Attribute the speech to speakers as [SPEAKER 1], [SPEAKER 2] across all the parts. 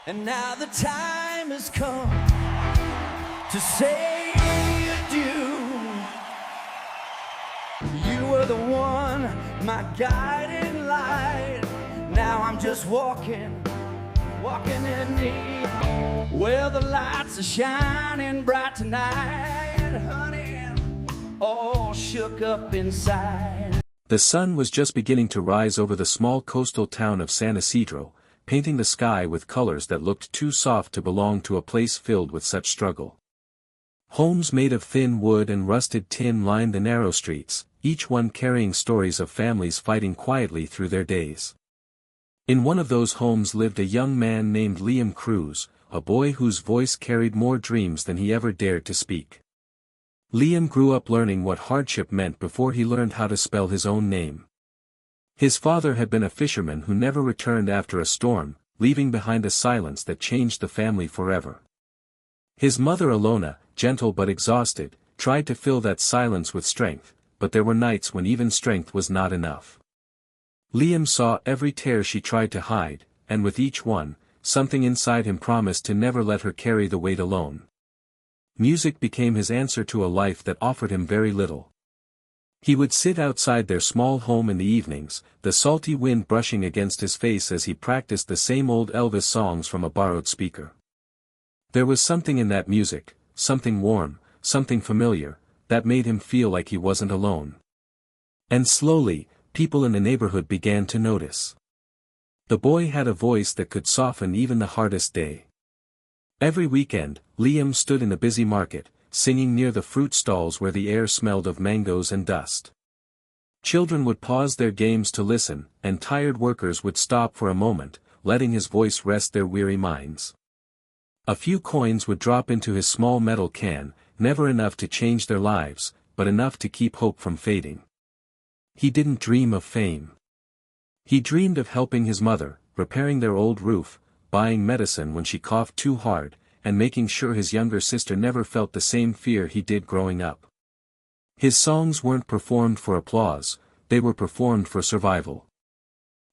[SPEAKER 1] And now the time has come to say adieu. You were the one, my guiding light. Now I'm just walking in need. Well, the lights are shining bright tonight, honey, all shook up inside.
[SPEAKER 2] The sun was just beginning to rise over the small coastal town of San Isidro, painting the sky with colors that looked too soft to belong to a place filled with such struggle. Homes made of thin wood and rusted tin lined the narrow streets, each one carrying stories of families fighting quietly through their days. In one of those homes lived a young man named Liam Cruz, a boy whose voice carried more dreams than he ever dared to speak. Liam grew up learning what hardship meant before he learned how to spell his own name. His father had been a fisherman who never returned after a storm, leaving behind a silence that changed the family forever. His mother Alona, gentle but exhausted, tried to fill that silence with strength, but there were nights when even strength was not enough. Liam saw every tear she tried to hide, and with each one, something inside him promised to never let her carry the weight alone. Music became his answer to a life that offered him very little. He would sit outside their small home in the evenings, the salty wind brushing against his face as he practiced the same old Elvis songs from a borrowed speaker. There was something in that music, something warm, something familiar, that made him feel like he wasn't alone. And slowly, people in the neighborhood began to notice. The boy had a voice that could soften even the hardest day. Every weekend, Liam stood in the busy market, singing near the fruit stalls where the air smelled of mangoes and dust. Children would pause their games to listen, and tired workers would stop for a moment, letting his voice rest their weary minds. A few coins would drop into his small metal can, never enough to change their lives, but enough to keep hope from fading. He didn't dream of fame. He dreamed of helping his mother, repairing their old roof, buying medicine when she coughed too hard, and making sure his younger sister never felt the same fear he did growing up. His songs weren't performed for applause, they were performed for survival.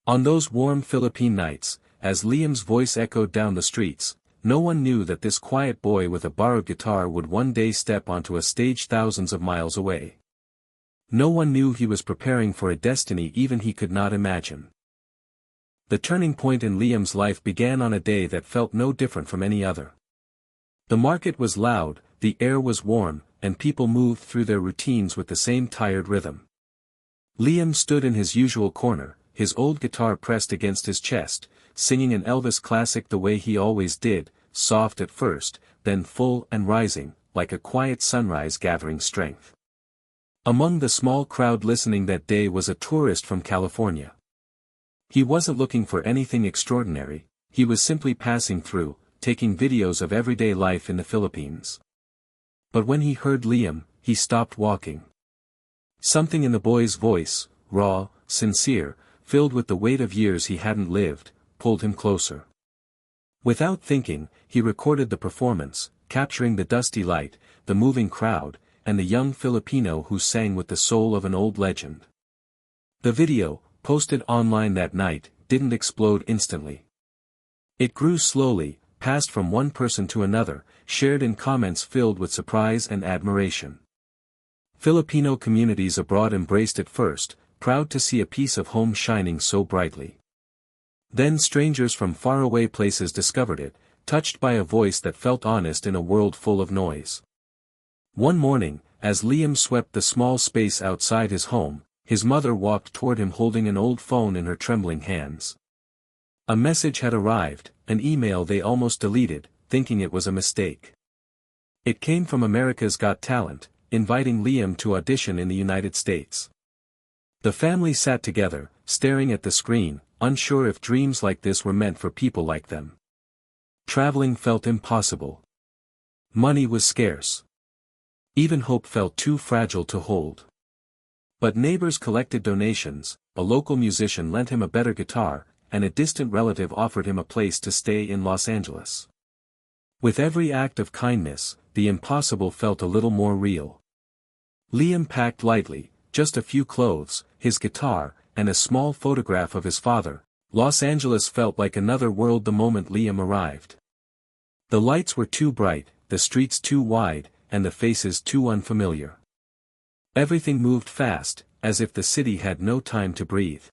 [SPEAKER 2] On those warm Philippine nights, as Liam's voice echoed down the streets, no one knew that this quiet boy with a borrowed guitar would one day step onto a stage thousands of miles away. No one knew he was preparing for a destiny even he could not imagine. The turning point in Liam's life began on a day that felt no different from any other. The market was loud, the air was warm, and people moved through their routines with the same tired rhythm. Liam stood in his usual corner, his old guitar pressed against his chest, singing an Elvis classic the way he always did, soft at first, then full and rising, like a quiet sunrise gathering strength. Among the small crowd listening that day was a tourist from California. He wasn't looking for anything extraordinary, he was simply passing through, taking videos of everyday life in the Philippines. But when he heard Liam, he stopped walking. Something in the boy's voice, raw, sincere, filled with the weight of years he hadn't lived, pulled him closer. Without thinking, he recorded the performance, capturing the dusty light, the moving crowd, and the young Filipino who sang with the soul of an old legend. The video, posted online that night, didn't explode instantly. It grew slowly, passed from one person to another, shared in comments filled with surprise and admiration. Filipino communities abroad embraced it first, proud to see a piece of home shining so brightly. Then strangers from faraway places discovered it, touched by a voice that felt honest in a world full of noise. One morning, as Liam swept the small space outside his home, his mother walked toward him holding an old phone in her trembling hands. A message had arrived, an email they almost deleted, thinking it was a mistake. It came from America's Got Talent, inviting Liam to audition in the United States. The family sat together, staring at the screen, unsure if dreams like this were meant for people like them. Traveling felt impossible. Money was scarce. Even hope felt too fragile to hold. But neighbors collected donations, a local musician lent him a better guitar, and a distant relative offered him a place to stay in Los Angeles. With every act of kindness, the impossible felt a little more real. Liam packed lightly, just a few clothes, his guitar, and a small photograph of his father, Los Angeles felt like another world the moment Liam arrived. The lights were too bright, the streets too wide, and the faces too unfamiliar. Everything moved fast, as if the city had no time to breathe.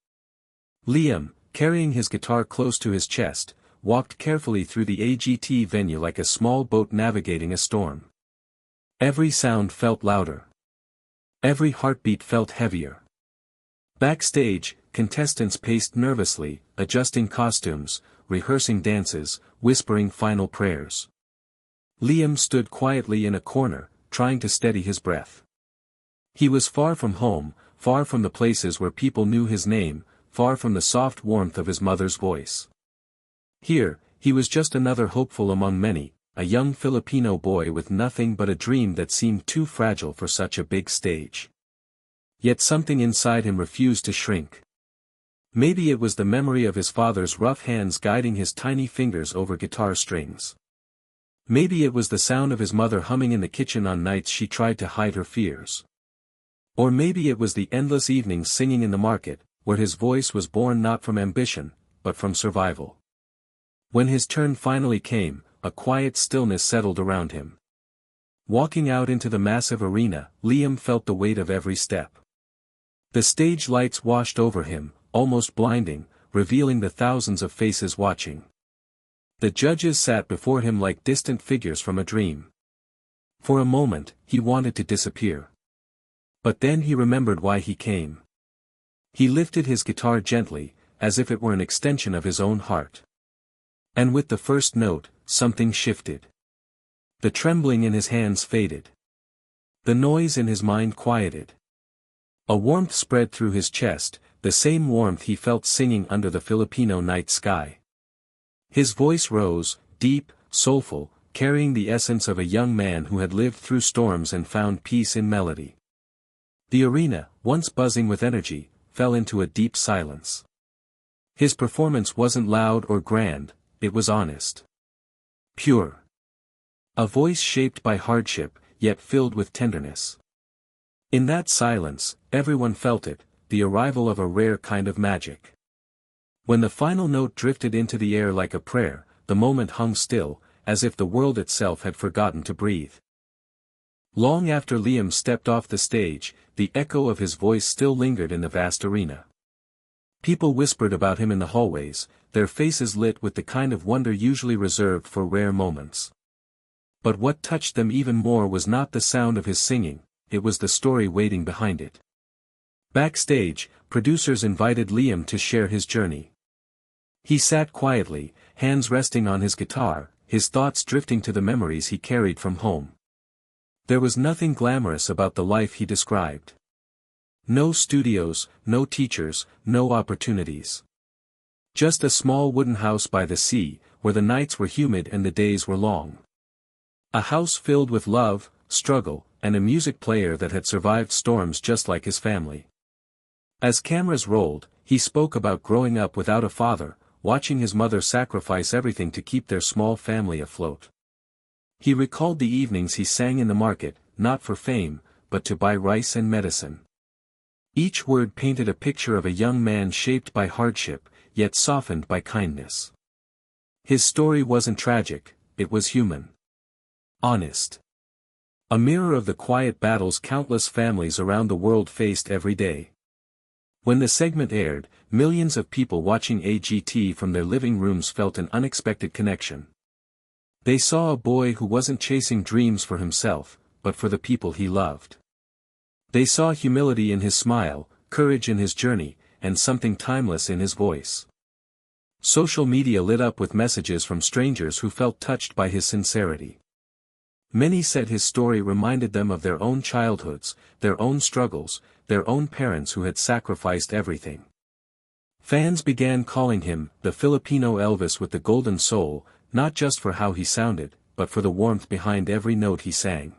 [SPEAKER 2] Liam, carrying his guitar close to his chest, walked carefully through the AGT venue like a small boat navigating a storm. Every sound felt louder. Every heartbeat felt heavier. Backstage, contestants paced nervously, adjusting costumes, rehearsing dances, whispering final prayers. Liam stood quietly in a corner, trying to steady his breath. He was far from home, far from the places where people knew his name, far from the soft warmth of his mother's voice. Here, he was just another hopeful among many, a young Filipino boy with nothing but a dream that seemed too fragile for such a big stage. Yet something inside him refused to shrink. Maybe it was the memory of his father's rough hands guiding his tiny fingers over guitar strings. Maybe it was the sound of his mother humming in the kitchen on nights she tried to hide her fears. Or maybe it was the endless evenings singing in the market, where his voice was born not from ambition, but from survival. When his turn finally came, a quiet stillness settled around him. Walking out into the massive arena, Liam felt the weight of every step. The stage lights washed over him, almost blinding, revealing the thousands of faces watching. The judges sat before him like distant figures from a dream. For a moment, he wanted to disappear. But then he remembered why he came. He lifted his guitar gently, as if it were an extension of his own heart. And with the first note, something shifted. The trembling in his hands faded. The noise in his mind quieted. A warmth spread through his chest, the same warmth he felt singing under the Filipino night sky. His voice rose, deep, soulful, carrying the essence of a young man who had lived through storms and found peace in melody. The arena, once buzzing with energy, fell into a deep silence. His performance wasn't loud or grand, it was honest. Pure. A voice shaped by hardship, yet filled with tenderness. In that silence, everyone felt it, the arrival of a rare kind of magic. When the final note drifted into the air like a prayer, the moment hung still, as if the world itself had forgotten to breathe. Long after Liam stepped off the stage, the echo of his voice still lingered in the vast arena. People whispered about him in the hallways, their faces lit with the kind of wonder usually reserved for rare moments. But what touched them even more was not the sound of his singing, it was the story waiting behind it. Backstage, producers invited Liam to share his journey. He sat quietly, hands resting on his guitar, his thoughts drifting to the memories he carried from home. There was nothing glamorous about the life he described. No studios, no teachers, no opportunities. Just a small wooden house by the sea, where the nights were humid and the days were long. A house filled with love, struggle, and a music player that had survived storms just like his family. As cameras rolled, he spoke about growing up without a father, watching his mother sacrifice everything to keep their small family afloat. He recalled the evenings he sang in the market, not for fame, but to buy rice and medicine. Each word painted a picture of a young man shaped by hardship, yet softened by kindness. His story wasn't tragic, it was human. Honest. A mirror of the quiet battles countless families around the world faced every day. When the segment aired, millions of people watching AGT from their living rooms felt an unexpected connection. They saw a boy who wasn't chasing dreams for himself, but for the people he loved. They saw humility in his smile, courage in his journey, and something timeless in his voice. Social media lit up with messages from strangers who felt touched by his sincerity. Many said his story reminded them of their own childhoods, their own struggles, their own parents who had sacrificed everything. Fans began calling him the Filipino Elvis with the golden soul, not just for how he sounded, but for the warmth behind every note he sang.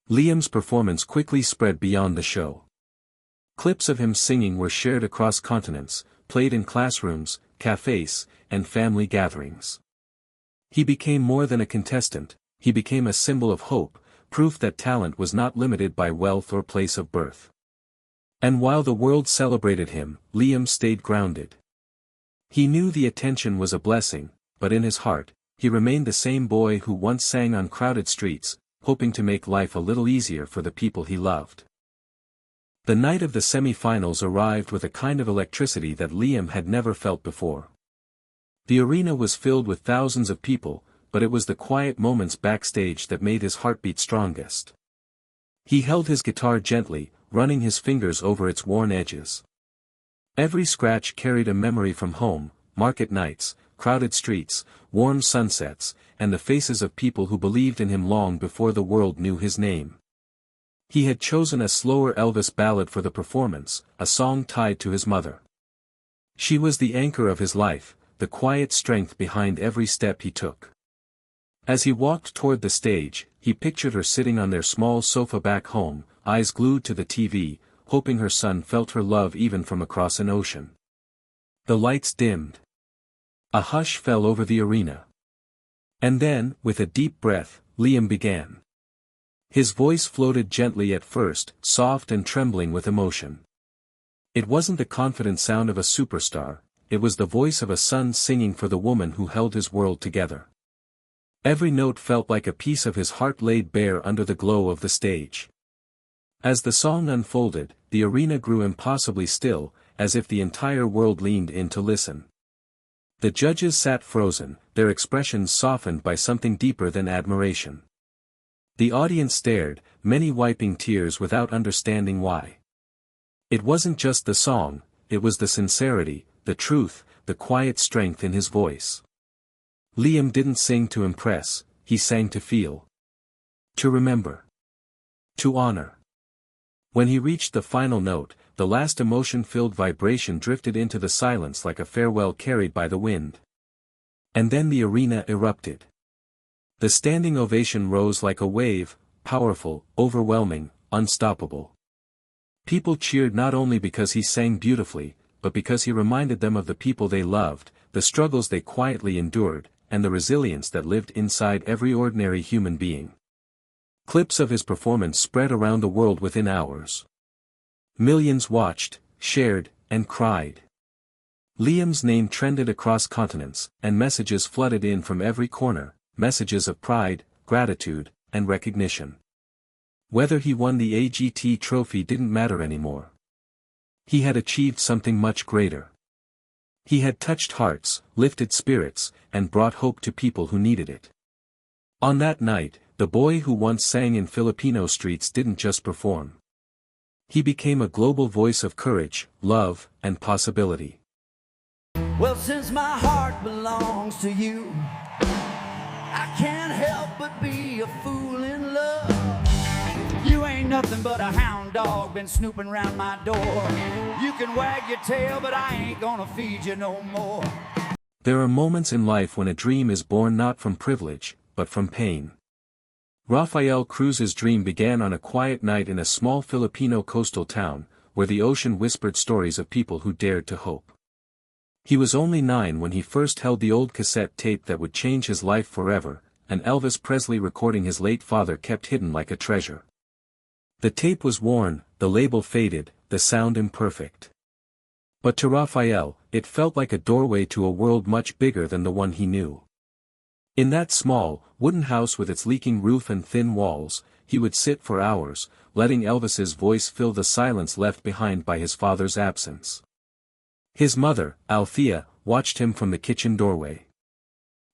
[SPEAKER 2] Liam's performance quickly spread beyond the show. Clips of him singing were shared across continents, played in classrooms, cafes, and family gatherings. He became more than a contestant, he became a symbol of hope, proof that talent was not limited by wealth or place of birth. And while the world celebrated him, Liam stayed grounded. He knew the attention was a blessing, but in his heart, he remained the same boy who once sang on crowded streets, hoping to make life a little easier for the people he loved. The night of the semi-finals arrived with a kind of electricity that Liam had never felt before. The arena was filled with thousands of people, but it was the quiet moments backstage that made his heartbeat strongest. He held his guitar gently, running his fingers over its worn edges. Every scratch carried a memory from home, market nights, crowded streets, warm sunsets, and the faces of people who believed in him long before the world knew his name. He had chosen a slower Elvis ballad for the performance, a song tied to his mother. She was the anchor of his life, the quiet strength behind every step he took. As he walked toward the stage, he pictured her sitting on their small sofa back home, eyes glued to the TV, hoping her son felt her love even from across an ocean. The lights dimmed. A hush fell over the arena. And then, with a deep breath, Liam began. His voice floated gently at first, soft and trembling with emotion. It wasn't the confident sound of a superstar, it was the voice of a son singing for the woman who held his world together. Every note felt like a piece of his heart laid bare under the glow of the stage. As the song unfolded, the arena grew impossibly still, as if the entire world leaned in to listen. The judges sat frozen, their expressions softened by something deeper than admiration. The audience stared, many wiping tears without understanding why. It wasn't just the song, it was the sincerity, the truth, the quiet strength in his voice. Liam didn't sing to impress, he sang to feel. To remember. To honor. When he reached the final note, the last emotion-filled vibration drifted into the silence like a farewell carried by the wind. And then the arena erupted. The standing ovation rose like a wave, powerful, overwhelming, unstoppable. People cheered not only because he sang beautifully, but because he reminded them of the people they loved, the struggles they quietly endured, and the resilience that lived inside every ordinary human being. Clips of his performance spread around the world within hours. Millions watched, shared, and cried. Liam's name trended across continents, and messages flooded in from every corner, messages of pride, gratitude, and recognition. Whether he won the AGT trophy didn't matter anymore. He had achieved something much greater. He had touched hearts, lifted spirits, and brought hope to people who needed it. On that night, the boy who once sang in Filipino streets didn't just perform. He became a global voice of courage, love, and possibility.
[SPEAKER 1] Well, since my heart belongs to you, I can't help but be a fool in love. You ain't nothing but a hound dog been snooping round my door. You can wag your tail, but I ain't gonna feed you no more.
[SPEAKER 2] There are moments in life when a dream is born not from privilege, but from pain. Rafael Cruz's dream began on a quiet night in a small Filipino coastal town, where the ocean whispered stories of people who dared to hope. He was only 9 when he first held the old cassette tape that would change his life forever, an Elvis Presley recording his late father kept hidden like a treasure. The tape was worn, the label faded, the sound imperfect. But to Rafael, it felt like a doorway to a world much bigger than the one he knew. In that small, wooden house with its leaking roof and thin walls, he would sit for hours, letting Elvis's voice fill the silence left behind by his father's absence. His mother, Althea, watched him from the kitchen doorway.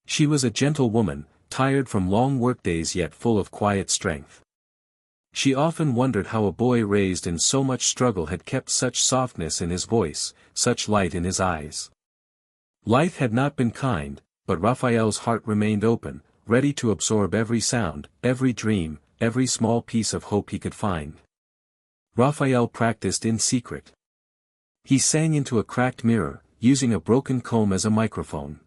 [SPEAKER 2] She was a gentle woman, tired from long workdays yet full of quiet strength. She often wondered how a boy raised in so much struggle had kept such softness in his voice, such light in his eyes. Life had not been kind, but Raphael's heart remained open, ready to absorb every sound, every dream, every small piece of hope he could find. Raphael practiced in secret. He sang into a cracked mirror, using a broken comb as a microphone.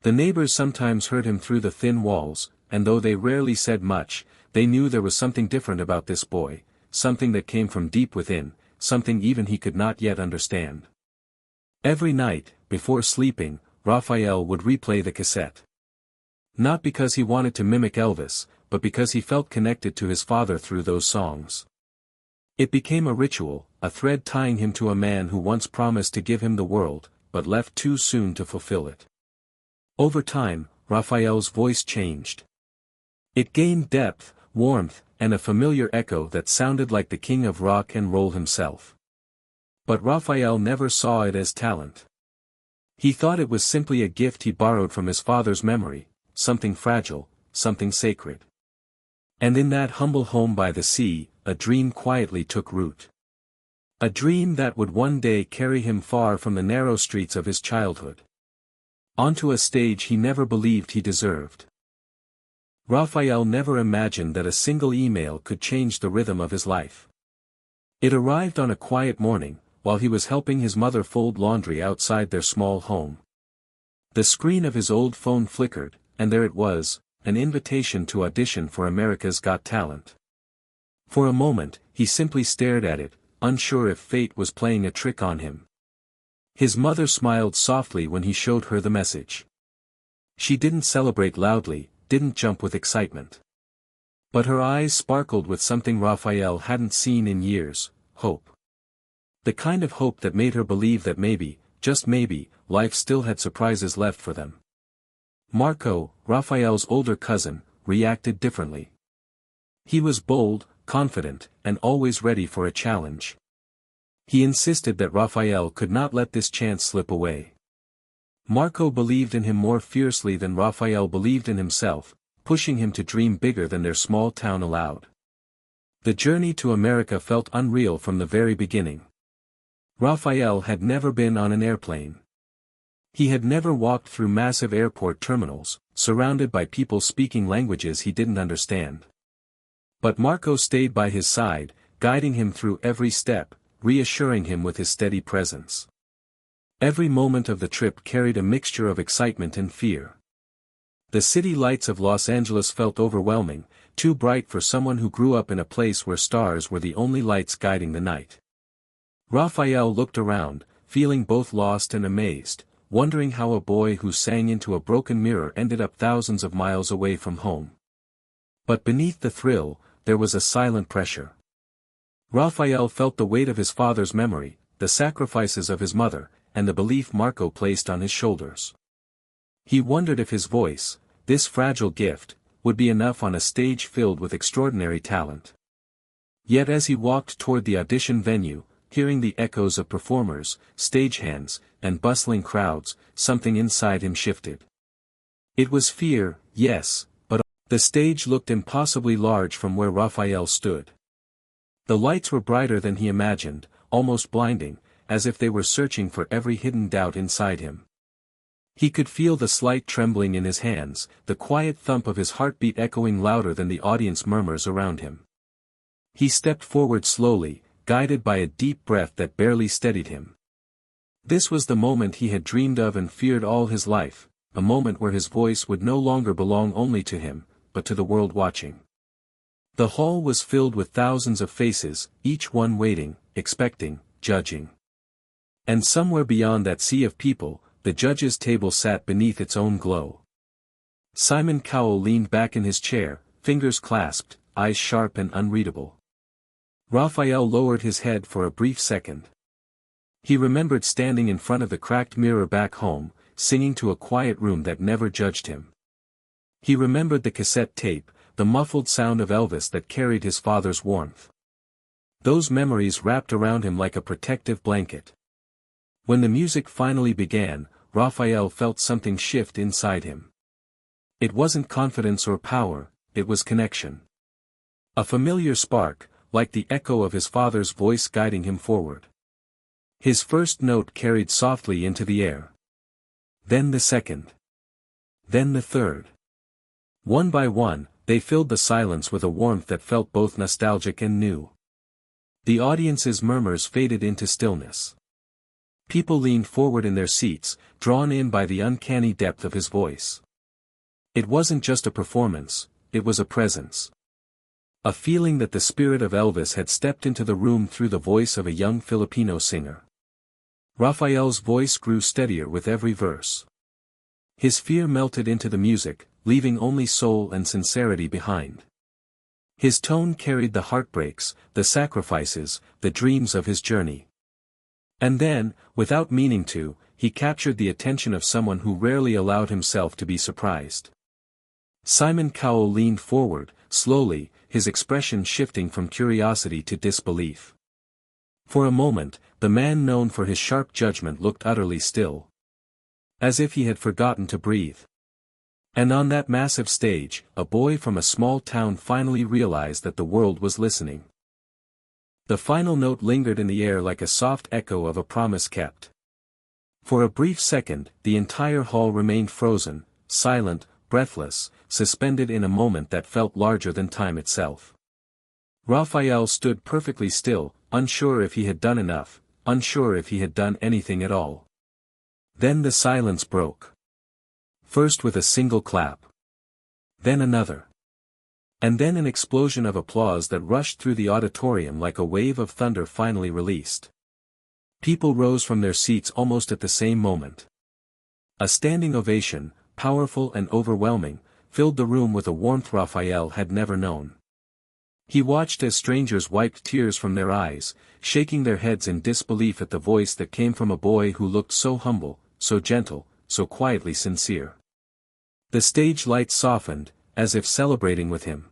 [SPEAKER 2] The neighbors sometimes heard him through the thin walls, and though they rarely said much, they knew there was something different about this boy, something that came from deep within, something even he could not yet understand. Every night, before sleeping, Raphael would replay the cassette. Not because he wanted to mimic Elvis, but because he felt connected to his father through those songs. It became a ritual, a thread tying him to a man who once promised to give him the world, but left too soon to fulfill it. Over time, Raphael's voice changed. It gained depth, warmth, and a familiar echo that sounded like the king of rock and roll himself. But Raphael never saw it as talent. He thought it was simply a gift he borrowed from his father's memory, something fragile, something sacred. And in that humble home by the sea, a dream quietly took root. A dream that would one day carry him far from the narrow streets of his childhood, onto a stage he never believed he deserved. Raphael never imagined that a single email could change the rhythm of his life. It arrived on a quiet morning, while he was helping his mother fold laundry outside their small home. The screen of his old phone flickered, and there it was, an invitation to audition for America's Got Talent. For a moment, he simply stared at it, unsure if fate was playing a trick on him. His mother smiled softly when he showed her the message. She didn't celebrate loudly, didn't jump with excitement. But her eyes sparkled with something Raphael hadn't seen in years: hope. The kind of hope that made her believe that maybe, just maybe, life still had surprises left for them. Marco, Raphael's older cousin, reacted differently. He was bold, confident, and always ready for a challenge. He insisted that Raphael could not let this chance slip away. Marco believed in him more fiercely than Raphael believed in himself, pushing him to dream bigger than their small town allowed. The journey to America felt unreal from the very beginning. Raphael had never been on an airplane. He had never walked through massive airport terminals, surrounded by people speaking languages he didn't understand. But Marco stayed by his side, guiding him through every step, reassuring him with his steady presence. Every moment of the trip carried a mixture of excitement and fear. The city lights of Los Angeles felt overwhelming, too bright for someone who grew up in a place where stars were the only lights guiding the night. Raphael looked around, feeling both lost and amazed, wondering how a boy who sang into a broken mirror ended up thousands of miles away from home. But beneath the thrill, there was a silent pressure. Raphael felt the weight of his father's memory, the sacrifices of his mother, and the belief Marco placed on his shoulders. He wondered if his voice, this fragile gift, would be enough on a stage filled with extraordinary talent. Yet as he walked toward the audition venue, hearing the echoes of performers, stagehands, and bustling crowds, something inside him shifted. It was fear, yes, but the stage looked impossibly large from where Raphael stood. The lights were brighter than he imagined, almost blinding, as if they were searching for every hidden doubt inside him. He could feel the slight trembling in his hands, the quiet thump of his heartbeat echoing louder than the audience murmurs around him. He stepped forward slowly, guided by a deep breath that barely steadied him. This was the moment he had dreamed of and feared all his life, a moment where his voice would no longer belong only to him, but to the world watching. The hall was filled with thousands of faces, each one waiting, expecting, judging. And somewhere beyond that sea of people, the judge's table sat beneath its own glow. Simon Cowell leaned back in his chair, fingers clasped, eyes sharp and unreadable. Raphael lowered his head for a brief second. He remembered standing in front of the cracked mirror back home, singing to a quiet room that never judged him. He remembered the cassette tape, the muffled sound of Elvis that carried his father's warmth. Those memories wrapped around him like a protective blanket. When the music finally began, Raphael felt something shift inside him. It wasn't confidence or power, it was connection. A familiar spark, like the echo of his father's voice guiding him forward. His first note carried softly into the air. Then the second. Then the third. One by one, they filled the silence with a warmth that felt both nostalgic and new. The audience's murmurs faded into stillness. People leaned forward in their seats, drawn in by the uncanny depth of his voice. It wasn't just a performance, it was a presence. A feeling that the spirit of Elvis had stepped into the room through the voice of a young Filipino singer. Raphael's voice grew steadier with every verse. His fear melted into the music, leaving only soul and sincerity behind. His tone carried the heartbreaks, the sacrifices, the dreams of his journey. And then, without meaning to, he captured the attention of someone who rarely allowed himself to be surprised. Simon Cowell leaned forward, slowly, his expression shifting from curiosity to disbelief. For a moment, the man known for his sharp judgment looked utterly still. As if he had forgotten to breathe. And on that massive stage, a boy from a small town finally realized that the world was listening. The final note lingered in the air like a soft echo of a promise kept. For a brief second, the entire hall remained frozen, silent, breathless, suspended in a moment that felt larger than time itself. Raphael stood perfectly still, unsure if he had done enough, unsure if he had done anything at all. Then the silence broke. First with a single clap. Then another. And then an explosion of applause that rushed through the auditorium like a wave of thunder finally released. People rose from their seats almost at the same moment. A standing ovation, powerful and overwhelming, filled the room with a warmth Raphael had never known. He watched as strangers wiped tears from their eyes, shaking their heads in disbelief at the voice that came from a boy who looked so humble, so gentle, so quietly sincere. The stage lights softened, as if celebrating with him.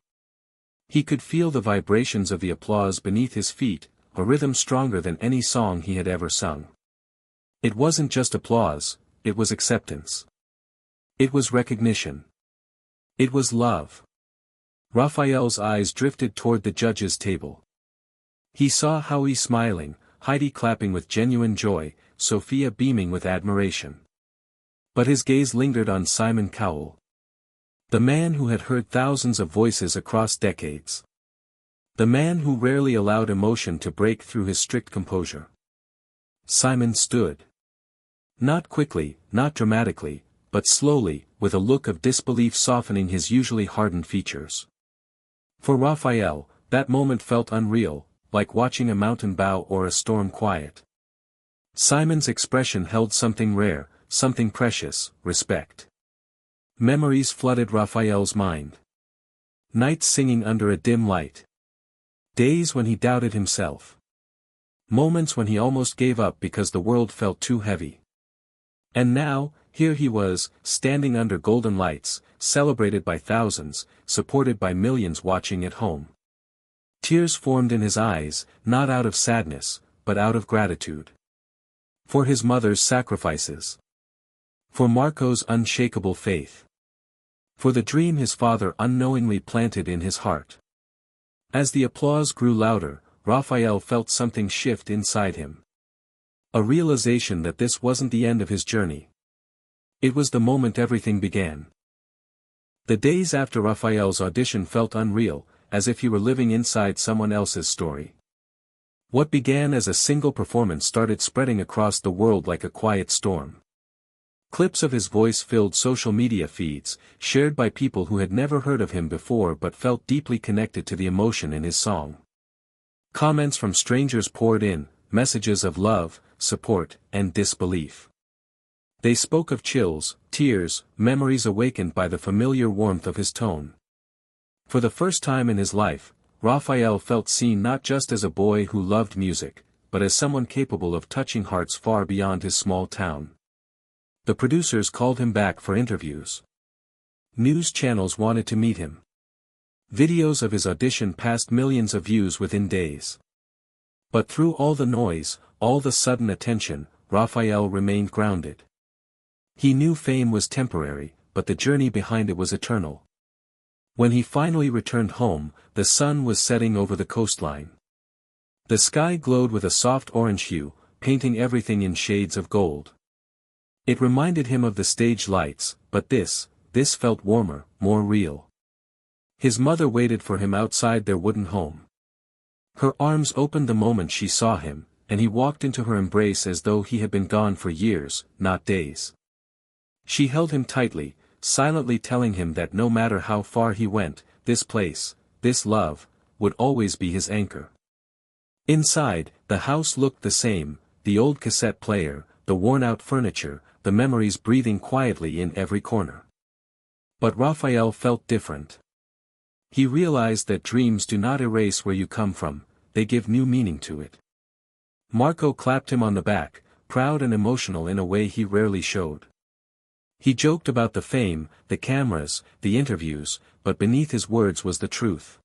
[SPEAKER 2] He could feel the vibrations of the applause beneath his feet, a rhythm stronger than any song he had ever sung. It wasn't just applause, it was acceptance. It was recognition. It was love. Raphael's eyes drifted toward the judges' table. He saw Howie smiling, Heidi clapping with genuine joy, Sophia beaming with admiration. But his gaze lingered on Simon Cowell. The man who had heard thousands of voices across decades. The man who rarely allowed emotion to break through his strict composure. Simon stood. Not quickly, not dramatically, but slowly, with a look of disbelief softening his usually hardened features. For Raphael, that moment felt unreal, like watching a mountain bow or a storm quiet. Simon's expression held something rare, something precious, respect. Memories flooded Raphael's mind. Nights singing under a dim light. Days when he doubted himself. Moments when he almost gave up because the world felt too heavy. And now, here he was, standing under golden lights, celebrated by thousands, supported by millions watching at home. Tears formed in his eyes, not out of sadness, but out of gratitude. For his mother's sacrifices. For Marco's unshakable faith. For the dream his father unknowingly planted in his heart. As the applause grew louder, Raphael felt something shift inside him. A realization that this wasn't the end of his journey. It was the moment everything began. The days after Raphael's audition felt unreal, as if he were living inside someone else's story. What began as a single performance started spreading across the world like a quiet storm. Clips of his voice filled social media feeds, shared by people who had never heard of him before but felt deeply connected to the emotion in his song. Comments from strangers poured in, messages of love, support, and disbelief. They spoke of chills, tears, memories awakened by the familiar warmth of his tone. For the first time in his life, Raphael felt seen not just as a boy who loved music, but as someone capable of touching hearts far beyond his small town. The producers called him back for interviews. News channels wanted to meet him. Videos of his audition passed millions of views within days. But through all the noise, all the sudden attention, Raphael remained grounded. He knew fame was temporary, but the journey behind it was eternal. When he finally returned home, the sun was setting over the coastline. The sky glowed with a soft orange hue, painting everything in shades of gold. It reminded him of the stage lights, but this felt warmer, more real. His mother waited for him outside their wooden home. Her arms opened the moment she saw him, and he walked into her embrace as though he had been gone for years, not days. She held him tightly, silently telling him that no matter how far he went, this place, this love, would always be his anchor. Inside, the house looked the same, the old cassette player, the worn-out furniture, the memories breathing quietly in every corner. But Raphael felt different. He realized that dreams do not erase where you come from, they give new meaning to it. Marco clapped him on the back, proud and emotional in a way he rarely showed. He joked about the fame, the cameras, the interviews, but beneath his words was the truth.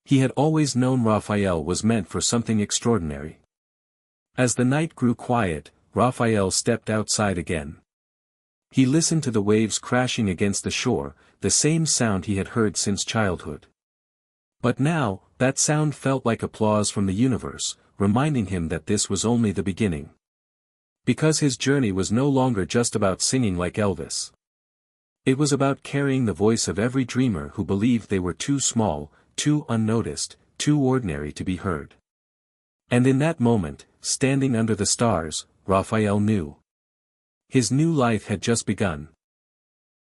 [SPEAKER 2] He had always known Raphael was meant for something extraordinary. As the night grew quiet, Raphael stepped outside again. He listened to the waves crashing against the shore, the same sound he had heard since childhood. But now, that sound felt like applause from the universe, reminding him that this was only the beginning. Because his journey was no longer just about singing like Elvis. It was about carrying the voice of every dreamer who believed they were too small, too unnoticed, too ordinary to be heard. And in that moment, standing under the stars, Raphael knew. His new life had just begun.